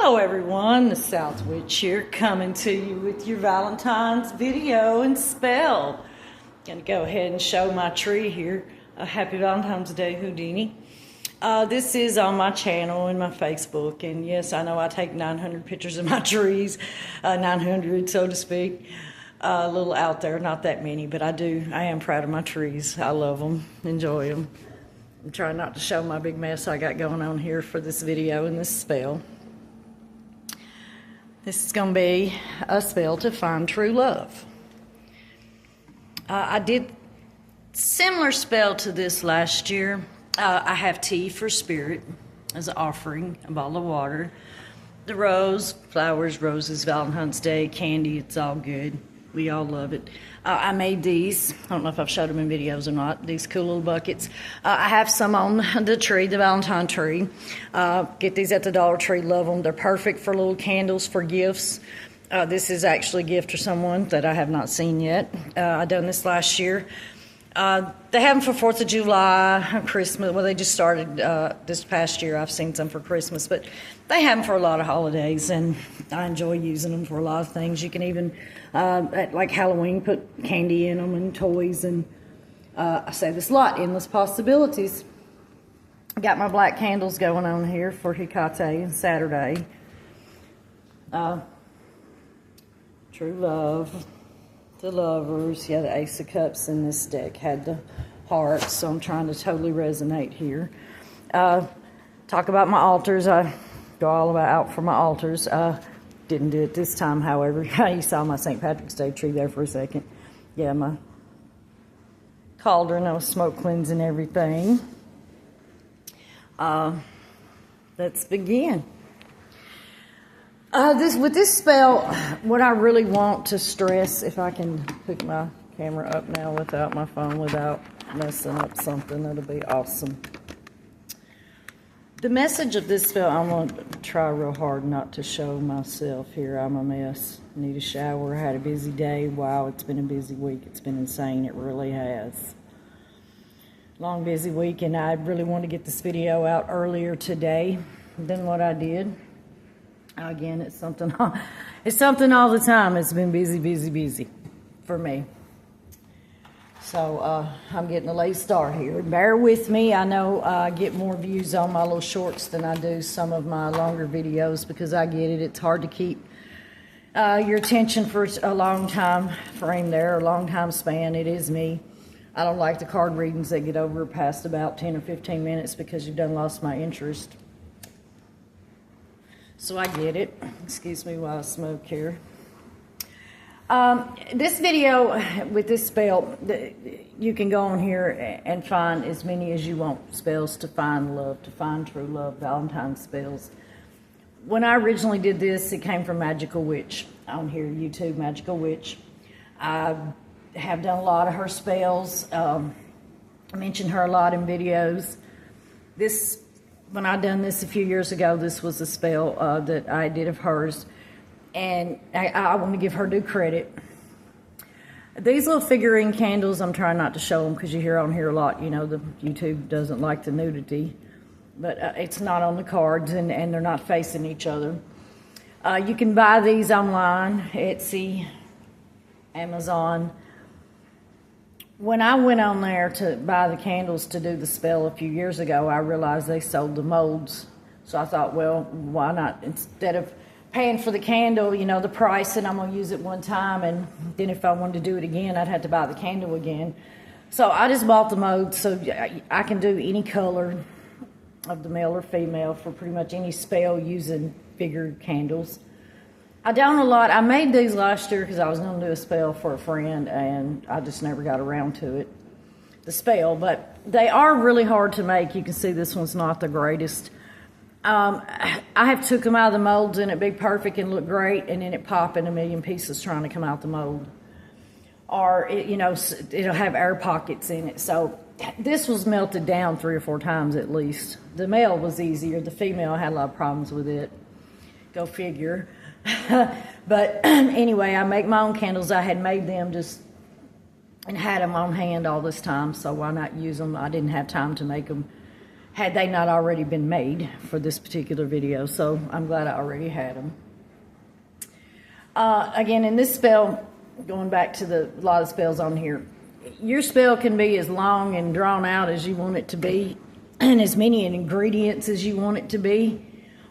Hello everyone, the South Witch here, coming to you with your Valentine's video and spell. Gonna go ahead and show my tree here. Happy Valentine's Day, Houdini. This is on my channel and my Facebook, and yes, I know I take 900 pictures of my trees, 900 so to speak. A little out there, not that many, but I am proud of my trees. I love them, enjoy them. I'm trying not to show my big mess I got going on here for this video and this spell. This is going to be a spell to find true love. I did similar spell to this last year. I have tea for spirit as an offering, a bottle of water, the rose, flowers, roses, Valentine's Day, candy, it's all good. We all love it. I made these. I don't know if I've showed them in videos or not. These cool little buckets. I have some on the tree, the Valentine tree. Get these at the Dollar Tree. Love them. They're perfect for little candles, for gifts. This is actually a gift for someone that I have not seen yet. I done this last year. They have them for 4th of July, Christmas. Well, they just started this past year. I've seen some for Christmas, but they have them for a lot of holidays, and I enjoy using them for a lot of things. You can even, at like Halloween, put candy in them and toys, and I say this a lot, endless possibilities. I got my black candles going on here for Hecate and Saturday. True love. The lovers, yeah, the Ace of Cups in this deck had the hearts, so I'm trying to totally resonate here. Talk about my altars. I go all about out for my altars. Didn't do it this time, however. You saw my St. Patrick's Day tree there for a second. Yeah, my cauldron, I was smoke cleansing everything. Let's begin. With this spell, what I really want to stress, if I can pick my camera up now without my phone, without messing up something, that'll be awesome. The message of this spell, I'm going to try real hard not to show myself here. I'm a mess. Need a shower. Had a busy day. Wow, it's been a busy week. It's been insane. It really has. Long, busy week, and I really want to get this video out earlier today than what I did. Again, it's something all the time. It's been busy for me. So I'm getting a late start here. Bear with me. I know I get more views on my little shorts than I do some of my longer videos, because I get it. It's hard to keep your attention for a long time frame there, a long time span. It is me. I don't like the card readings that get over past about 10 or 15 minutes because you've done lost my interest. So I get it. Excuse me while I smoke here. This video with this spell, you can go on here and find as many as you want spells to find love, to find true love, Valentine's spells. When I originally did this, it came from Magical Witch on here, YouTube, Magical Witch. I have done a lot of her spells. I mentioned her a lot in videos. When I done this a few years ago, this was a spell that I did of hers, and I want to give her due credit. These little figurine candles, I'm trying not to show them because you hear on here a lot, you know, the YouTube doesn't like the nudity, but it's not on the cards, and they're not facing each other. You can buy these online, Etsy, Amazon. When I went on there to buy the candles to do the spell a few years ago, I realized they sold the molds. So I thought, well, why not? Instead of paying for the candle, you know, the price, and I'm going to use it one time, and then if I wanted to do it again, I'd have to buy the candle again. So I just bought the molds, so I can do any color of the male or female for pretty much any spell using figured candles. I don't a lot. I made these last year because I was going to do a spell for a friend, and I just never got around to it, the spell. But they are really hard to make. You can see this one's not the greatest. I have took them out of the molds, and it'd be perfect and look great, and then it pop in a million pieces trying to come out the mold. Or, it'll have air pockets in it. So this was melted down 3 or 4 times at least. The male was easier. The female had a lot of problems with it. Go figure. But anyway, I make my own candles. I had made them and had them on hand all this time, so why not use them? I didn't have time to make them had they not already been made for this particular video. So I'm glad I already had them. Again, in this spell, going back to a lot of spells on here, your spell can be as long and drawn out as you want it to be, and as many ingredients as you want it to be.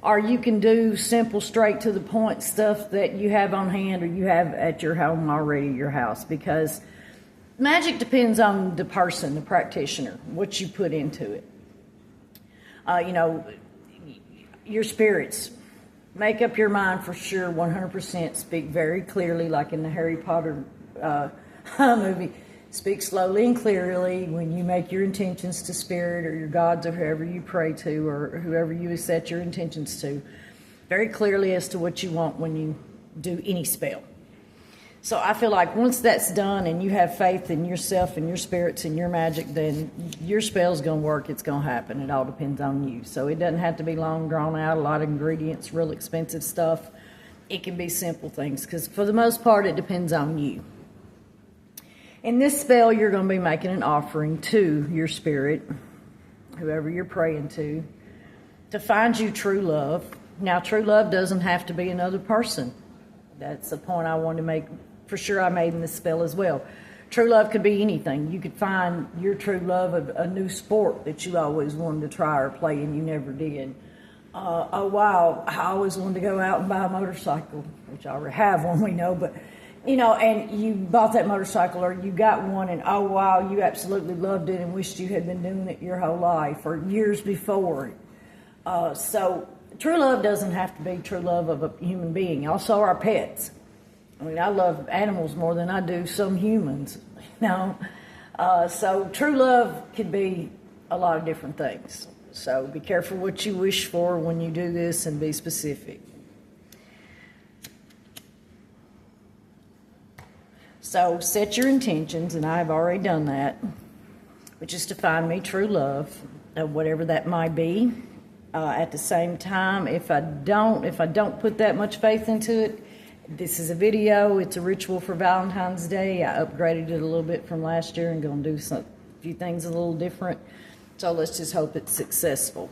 Or you can do simple, straight to the point stuff that you have on hand or you have at your home already, your house. Because magic depends on the person, the practitioner, what you put into it. You know, your spirits. Make up your mind for sure, 100%. Speak very clearly, like in the Harry Potter movie. Speak slowly and clearly when you make your intentions to spirit or your gods or whoever you pray to or whoever you set your intentions to. Very clearly as to what you want when you do any spell. So I feel like once that's done and you have faith in yourself and your spirits and your magic, then your spell's going to work. It's going to happen. It all depends on you. So it doesn't have to be long, drawn out, a lot of ingredients, real expensive stuff. It can be simple things because for the most part, it depends on you. In this spell, you're going to be making an offering to your spirit, whoever you're praying to find you true love. Now, true love doesn't have to be another person. That's the point I wanted to make. For sure, I made in this spell as well. True love could be anything. You could find your true love of a new sport that you always wanted to try or play and you never did. Oh, wow, I always wanted to go out and buy a motorcycle, which I already have one, we know, but, you know, and you bought that motorcycle or you got one and, oh, wow, you absolutely loved it and wished you had been doing it your whole life or years before. So true love doesn't have to be true love of a human being. Also our pets. I mean, I love animals more than I do some humans, you know. So true love could be a lot of different things. So be careful what you wish for when you do this and be specific. So set your intentions, and I've already done that, which is to find me true love, whatever that might be. At the same time, if I don't put that much faith into it, this is a video. It's a ritual for Valentine's Day. I upgraded it a little bit from last year and going to do a few things a little different. So let's just hope it's successful.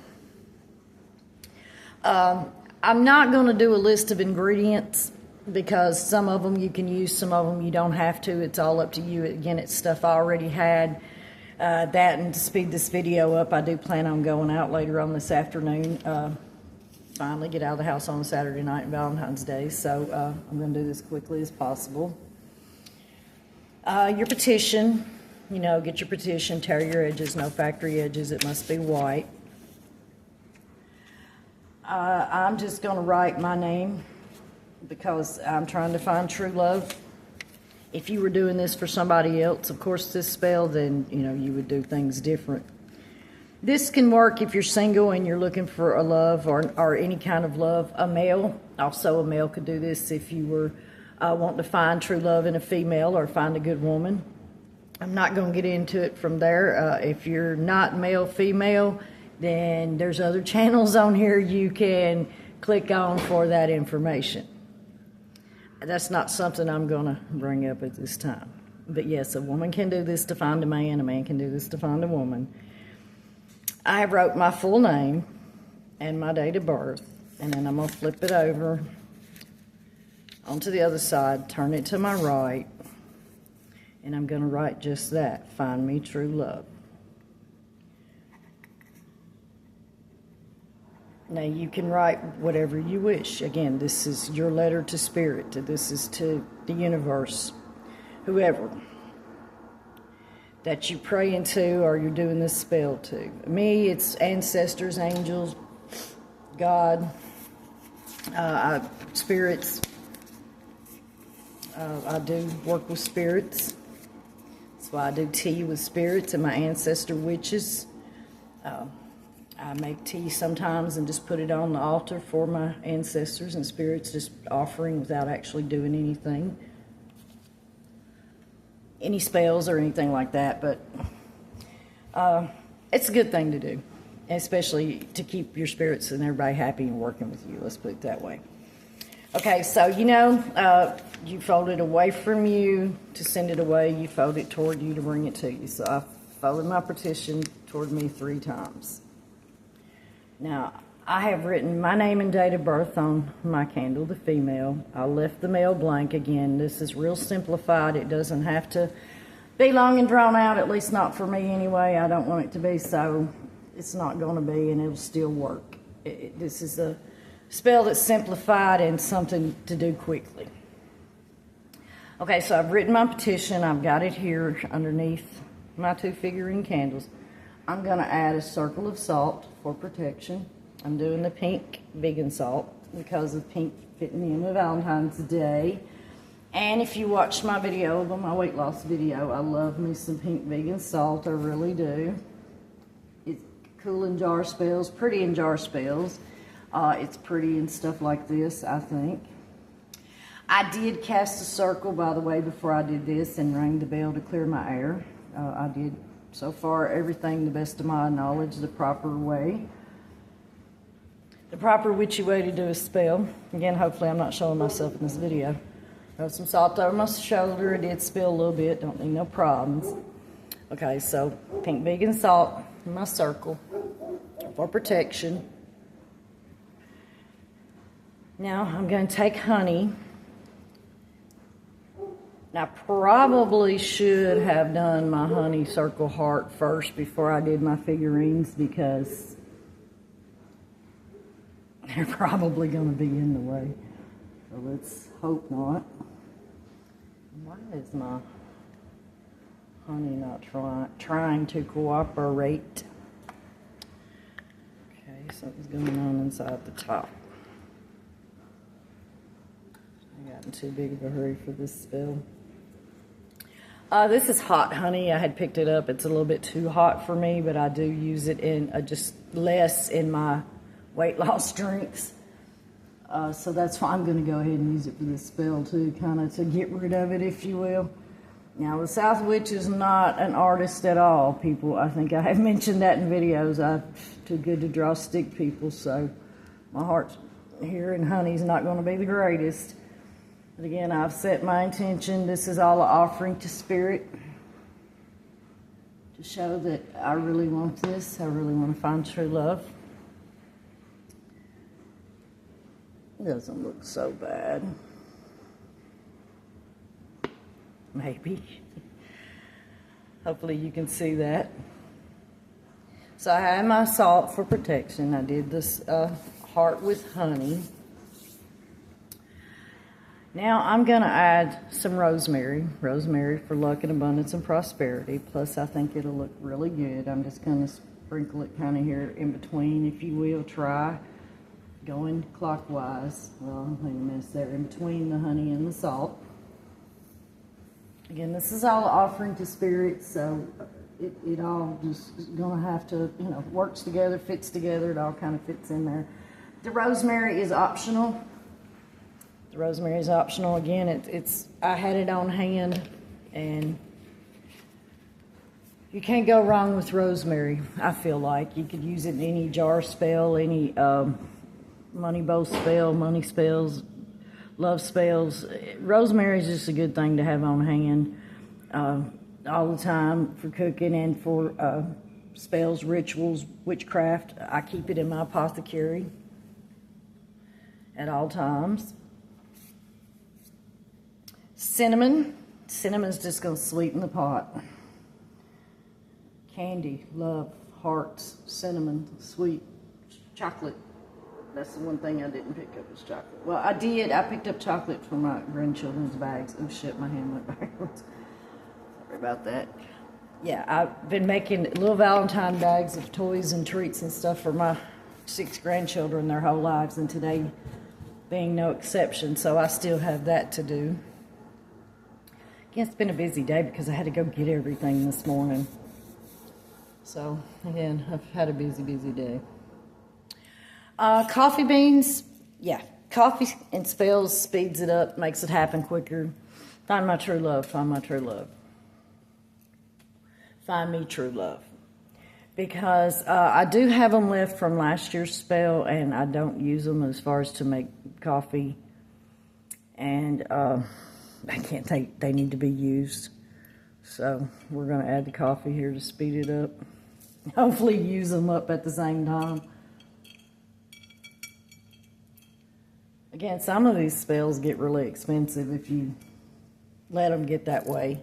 I'm not going to do a list of ingredients because some of them you can use, some of them you don't have to. It's all up to you. Again, it's stuff I already had. That, and to speed this video up, I do plan on going out later on this afternoon. Finally get out of the house on a Saturday night and Valentine's Day, so I'm going to do this quickly as possible. Your petition, you know, get your petition, tear your edges, no factory edges, it must be white. I'm just going to write my name because I'm trying to find true love. If you were doing this for somebody else, of course, this spell, then, you know, you would do things different. This can work if you're single and you're looking for a love or any kind of love. A male, also a male could do this if you were wanting to find true love in a female or find a good woman. I'm not going to get into it from there. If you're not male, female, then there's other channels on here you can click on for that information. That's not something I'm going to bring up at this time. But yes, a woman can do this to find a man can do this to find a woman. I wrote my full name and my date of birth, and then I'm going to flip it over onto the other side, turn it to my right, and I'm going to write just that, find me true love. Now you can write whatever you wish. Again, this is your letter to spirit, this is to the universe, whoever that you pray into or you're doing this spell to. Me, it's ancestors, angels, God, spirits. I do work with spirits. That's why I do tea with spirits and my ancestor witches. I make tea sometimes and just put it on the altar for my ancestors and spirits, just offering without actually doing anything. Any spells or anything like that, but it's a good thing to do, especially to keep your spirits and everybody happy and working with you. Let's put it that way. Okay, so you know, you fold it away from you to send it away. You fold it toward you to bring it to you. So I folded my petition toward me 3 times. Now, I have written my name and date of birth on my candle, the female. I left the male blank. Again, this is real simplified. It doesn't have to be long and drawn out, at least not for me anyway. I don't want it to be, so it's not going to be, and it'll still work. This is a spell that's simplified and something to do quickly. Okay, so I've written my petition. I've got it here underneath my 2 figurine candles. I'm going to add a circle of salt for protection. I'm doing the pink vegan salt because of pink fitting in with Valentine's Day. And if you watch my video, my weight loss video, I love me some pink vegan salt. I really do. It's cool in jar spells, pretty in jar spells. It's pretty in stuff like this, I think. I did cast a circle, by the way, before I did this and rang the bell to clear my air. I did, so far, everything the best of my knowledge, the proper way. The proper witchy way to do a spell. Again, hopefully I'm not showing myself in this video. Throw some salt over my shoulder. It did spill a little bit. Don't need no problems. Okay, so pink vegan salt in my circle for protection. Now I'm going to take honey. I probably should have done my honey circle heart first before I did my figurines because they're probably going to be in the way. So let's hope not. Why is my honey not trying to cooperate? Okay, something's going on inside the top. I got in too big of a hurry for this spell. This is hot honey. I had picked it up. It's a little bit too hot for me, but I do use it in just less in my weight loss drinks. So that's why I'm going to go ahead and use it for this spell too, kind of to get rid of it, if you will. Now, the South Witch is not an artist at all, people. I think I have mentioned that in videos. I'm too good to draw stick people, so my heart here in honey is not going to be the greatest. But again, I've set my intention. This is all an offering to Spirit to show that I really want this. I really want to find true love. It doesn't look so bad. Maybe. Hopefully you can see that. So I have my salt for protection. I did this heart with honey. Now I'm going to add some rosemary. Rosemary for luck and abundance and prosperity. Plus I think it'll look really good. I'm just going to sprinkle it kind of here in between, if you will. Try going clockwise. Well, I made a mess there. In between the honey and the salt. Again, this is all offering to Spirit, so it all just is going to have to, works together, fits together. It all kind of fits in there. The rosemary is optional. The rosemary is optional. Again, it's I had it on hand, and you can't go wrong with rosemary, I feel like. You could use it in any jar spell, any money bow spell, money spells, love spells. Rosemary is just a good thing to have on hand all the time for cooking and for spells, rituals, witchcraft. I keep it in my apothecary at all times. Cinnamon. Cinnamon's just going to sweeten the pot. Candy, love, hearts, cinnamon, sweet, chocolate. That's the one thing I didn't pick up was chocolate. Well, I did. I picked up chocolate from my grandchildren's bags. Oh, shit, my hand went backwards. Sorry about that. Yeah, I've been making little Valentine bags of toys and treats and stuff for my 6 grandchildren their whole lives, and today being no exception, so I still have that to do. It's been a busy day because I had to go get everything this morning. So, again, I've had a busy day. Coffee beans, yeah. Coffee and spells speeds it up, makes it happen quicker. Find my true love, find my true love. Find me true love. Because I do have them left from last year's spell, and I don't use them as far as to make coffee. And I can't take, they need to be used. So we're going to add the coffee here to speed it up. Hopefully use them up at the same time. Again, some of these spells get really expensive if you let them get that way.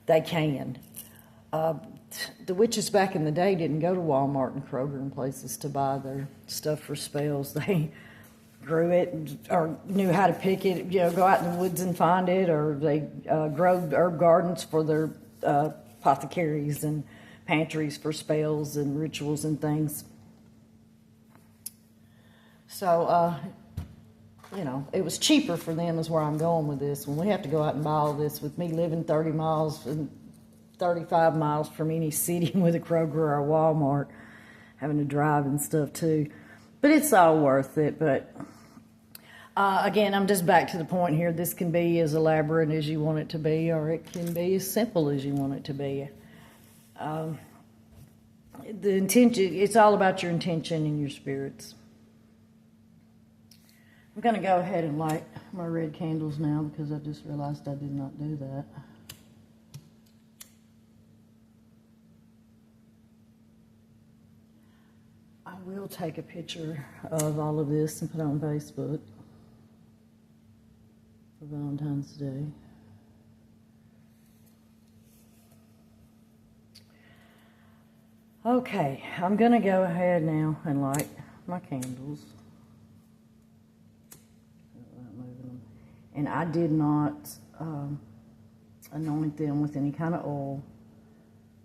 They can. The witches back in the day didn't go to Walmart and Kroger and places to buy their stuff for spells. They grew it or knew how to pick it, go out in the woods and find it, or they grow herb gardens for their apothecaries and pantries for spells and rituals and things. So, it was cheaper for them is where I'm going with this. When we have to go out and buy all this, with me living 30 miles and 35 miles from any city with a Kroger or a Walmart, having to drive and stuff too. But it's all worth it. But again, I'm just back to the point here. This can be as elaborate as you want it to be, or it can be as simple as you want it to be. The intention, it's all about your intention and your spirits. I'm going to go ahead and light my red candles now because I just realized I did not do that. I will take a picture of all of this and put it on Facebook for Valentine's Day. Okay, I'm going to go ahead now and light my candles. And I did not anoint them with any kind of oil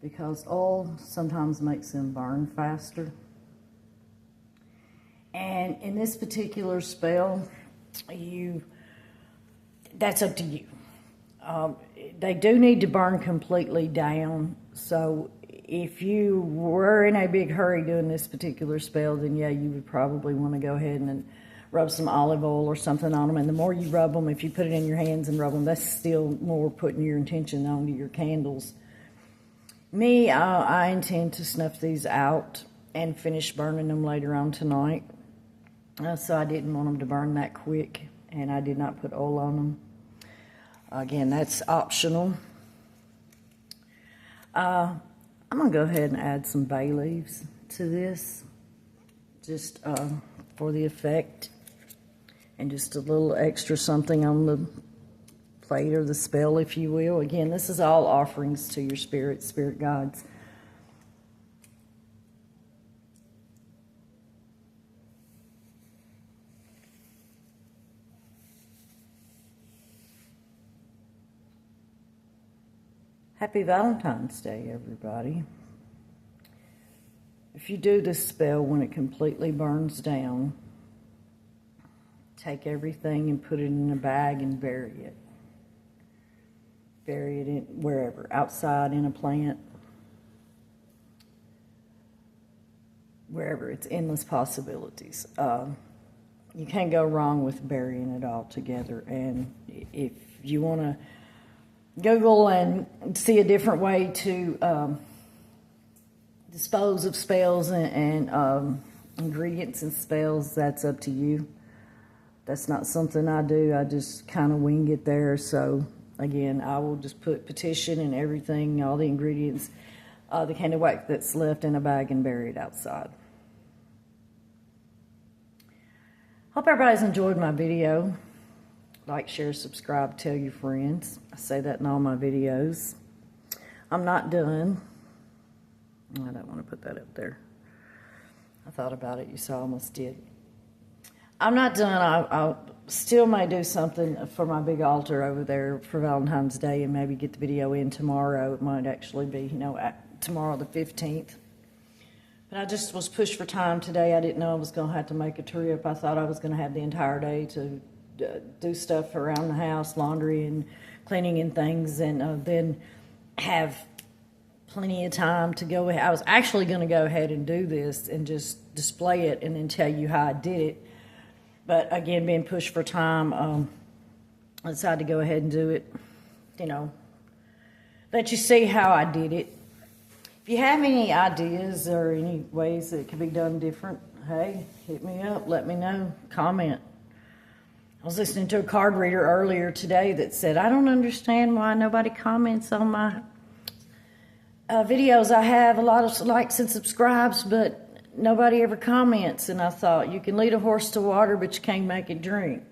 because oil sometimes makes them burn faster. And in this particular spell, that's up to you. They do need to burn completely down. So if you were in a big hurry doing this particular spell, then yeah, you would probably want to go ahead and rub some olive oil or something on them. And the more you rub them, if you put it in your hands and rub them, that's still more putting your intention onto your candles. Me, I intend to snuff these out and finish burning them later on tonight. So I didn't want them to burn that quick, and I did not put oil on them. Again, that's optional. I'm going to go ahead and add some bay leaves to this, just for the effect. And just a little extra something on the plate or the spell, if you will. Again, this is all offerings to your spirit guides. Happy Valentine's Day, everybody. If you do this spell when it completely burns down, take everything and put it in a bag and bury it. Bury it in wherever, outside, in a plant, wherever. It's endless possibilities. You can't go wrong with burying it all together. And if you want to Google and see a different way to dispose of spells and ingredients and spells, that's up to you. That's not something I do. I just kind of wing it there. So, again, I will just put petition and everything, all the ingredients, the candle wax that's left in a bag and bury it outside. Hope everybody's enjoyed my video. Like, share, subscribe, tell your friends. I say that in all my videos. I'm not done. I don't want to put that up there. I thought about it. You saw I almost did. I'm not done. I still may do something for my big altar over there for Valentine's Day and maybe get the video in tomorrow. It might actually be, tomorrow the 15th. But I just was pushed for time today. I didn't know I was going to have to make a trip. I thought I was going to have the entire day to do stuff around the house, laundry and cleaning and things, and then have plenty of time to go ahead. I was actually going to go ahead and do this and just display it and then tell you how I did it. But again, being pushed for time, I decided to go ahead and do it, let you see how I did it. If you have any ideas or any ways that it could be done different, hey, hit me up, let me know, comment. I was listening to a card reader earlier today that said, I don't understand why nobody comments on my videos. I have a lot of likes and subscribes, but nobody ever comments. And I thought, you can lead a horse to water, but you can't make it drink.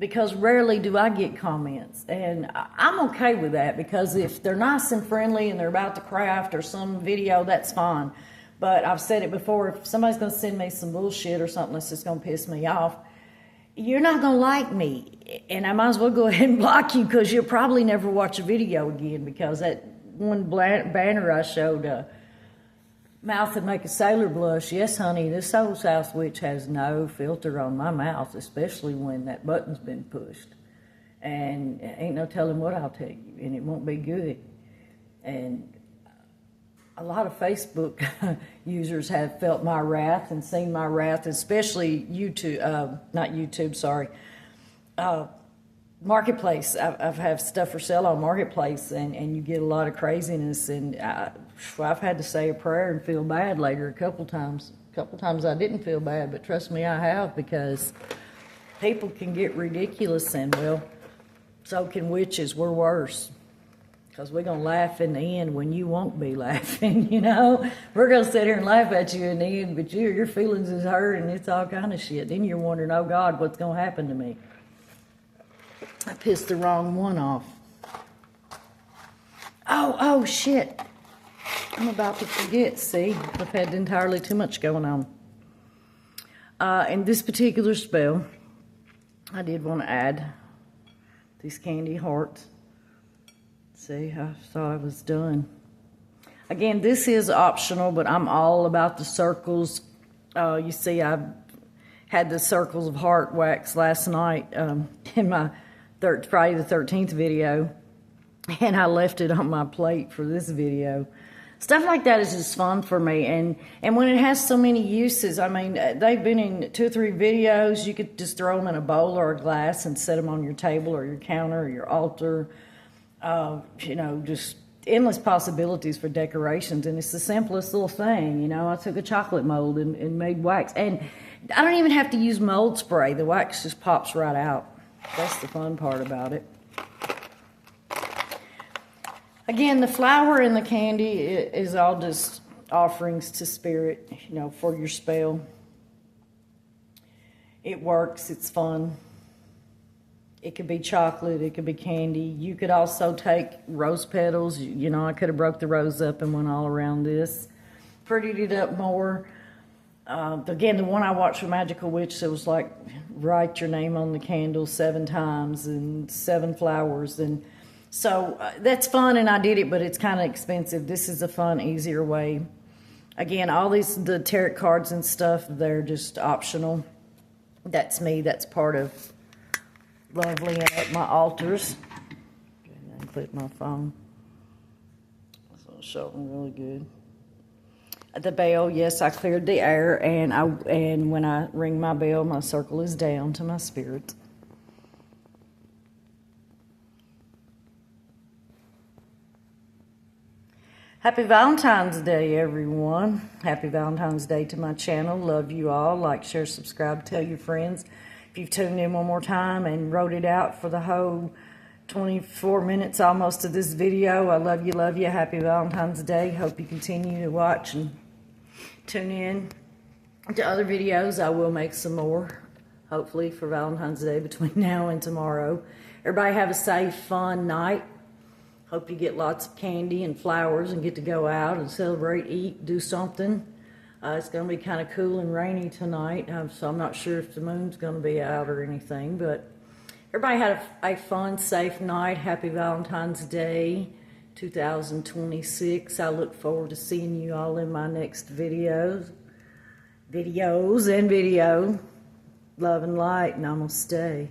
because rarely do I get comments. And I'm okay with that, because if they're nice and friendly and they're about the craft or some video, that's fine. But I've said it before, if somebody's going to send me some bullshit or something that's just going to piss me off, you're not going to like me. And I might as well go ahead and block you, because you'll probably never watch a video again, because that one banner I showed, mouth that make a sailor blush. Yes, honey, this old South Witch has no filter on my mouth, especially when that button's been pushed. And ain't no telling what I'll tell you, and it won't be good. And a lot of Facebook users have felt my wrath and seen my wrath, especially YouTube, not YouTube, sorry, Marketplace. I've have stuff for sale on Marketplace, and you get a lot of craziness, and I've had to say a prayer and feel bad later a couple times. A couple times I didn't feel bad, but trust me, I have, because people can get ridiculous, and well, so can witches. We're worse, because we're going to laugh in the end when you won't be laughing, you know? We're going to sit here and laugh at you in the end, but your feelings is hurt, and it's all kind of shit. Then you're wondering, oh God, what's going to happen to me? I pissed the wrong one off. Oh, shit. I'm about to forget, see? I've had entirely too much going on. In this particular spell, I did want to add these candy hearts. See, I thought I was done. Again, this is optional, but I'm all about the circles. You see, I had the circles of heart wax last night in my Friday the 13th video, and I left it on my plate for this video. Stuff like that is just fun for me, and when it has so many uses, I mean, they've been in 2 or 3 videos. You could just throw them in a bowl or a glass and set them on your table or your counter or your altar. You know, just endless possibilities for decorations, and it's the simplest little thing. You know, I took a chocolate mold and made wax, and I don't even have to use mold spray. The wax just pops right out. That's the fun part about it. Again, the flour and the candy is all just offerings to Spirit, you know, for your spell. It works. It's fun. It could be chocolate. It could be candy. You could also take rose petals. You know, I could have broke the rose up and went all around this. Prettied it up more. Again, the one I watched for Magical Witch, it was like, write your name on the candle 7 times and 7 flowers. And so that's fun, and I did it, but it's kind of expensive. This is a fun, easier way. Again, all the tarot cards and stuff, they're just optional. That's me. That's part of lovely at my altars. And then clip my phone. So it's showing really good. The bell, yes, I cleared the air, and when I ring my bell, my circle is down to my spirit. Happy Valentine's Day, everyone. Happy Valentine's Day to my channel. Love you all. Like, share, subscribe, tell your friends. If you've tuned in one more time and wrote it out for the whole 24 minutes almost of this video, I love you, love you. Happy Valentine's Day. Hope you continue to watch and tune in to other videos. I will make some more, hopefully, for Valentine's Day between now and tomorrow. Everybody have a safe, fun night. Hope you get lots of candy and flowers and get to go out and celebrate, eat, do something. It's going to be kind of cool and rainy tonight, so I'm not sure if the moon's going to be out or anything. But everybody had a fun, safe night. Happy Valentine's Day 2026. I look forward to seeing you all in my next videos and video. Love and light, namaste.